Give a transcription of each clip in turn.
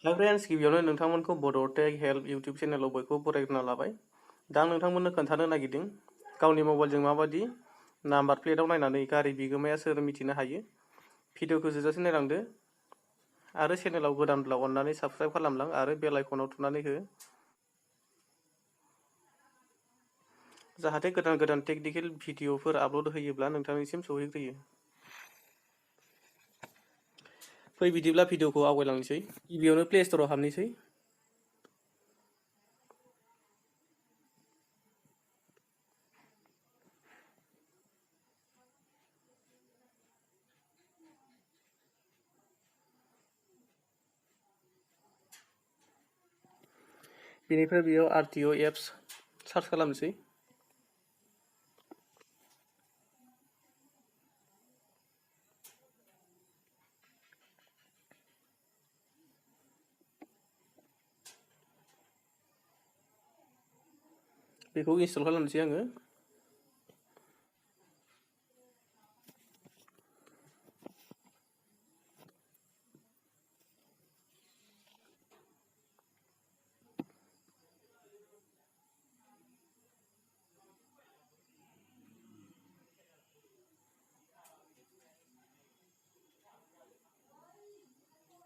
हाय फ्रेन्ड्स, गिबियावनो नोंथांमोनखौ बड'टेक help YouTube चेनेलाव बयखौबो बरायग्रोना लाबाय। दा आं नोंथांमोननो खोन्थानो नागिरदों गावनि मबाइलजों माबादि नाम्बार प्लेटआव नायनानै गारि बिगोमाया सोर मिथिनो हायो। भिडिअखौ जोबजासिम नायलांदो आरो चेनेलाव गोदानब्ला अननानै साबस्क्राइब खालामलां आरो बेल आइकनाव थुनानै हो, जाहाथे गोदान गोदान टेकनिकेल भिडिअफोर आपल'ड होयोब्ला नोंथांनिसिम सौहैग्रोयो। फै बिदिब्ला भिडिअखौ आवगायलांनोसै। गिबियावनो प्ले स्ट'राव हाबनोसै। बेनिफ्राय बेयाव आरटिअ एप्स सार्च खालामनोसै। बेखौ इनस्टल खालामनोसै आङो।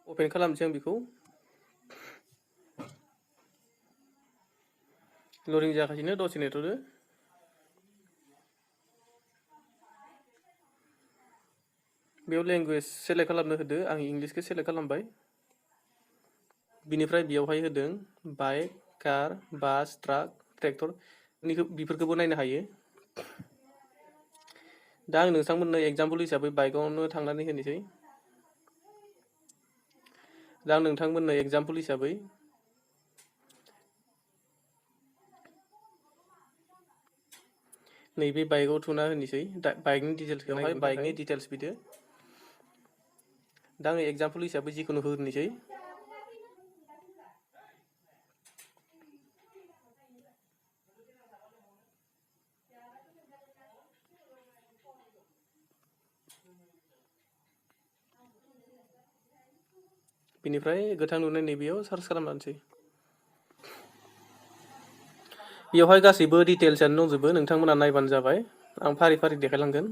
अपेन खालामनोसै आं बेखौ। लडिं जागासिनो, दसे नेथ'दो। बेयाव लेंगुवेज सेलेक्ट खालामनो होदो, आं इंलिसखौ सेलेक्ट खालामबाय। बिनिफ्राय बेयावहाय होदों बाइक, कार, बास, ट्राक, ट्रेक्टर, बेफोरखौबो नायनो हायो। दा आं नोंथांमोननो एग्जाम्पल हिसाबै बाइकआवनो थांनानै होनोसै। दा आं नोंथांमोननो एग्जाम्पल हिसाबै नैबे बाइकआव थुना होनोसै। बाइकनि डिटेल्सखौहाय बाइकनि डिटेल्स बिदो। दा आं एग्जाम्पल हिसाबै जिखुनु होनोसै। बिनिफ्राय गोथां नुनाय नैबेयाव सार्च खालामनोसै। बेयावहाय गासैबो डिटेल्सआनो दंजोबो, नोंथांमोना नायबानो जाबाय। आं फारि फारि देखायलांगोन।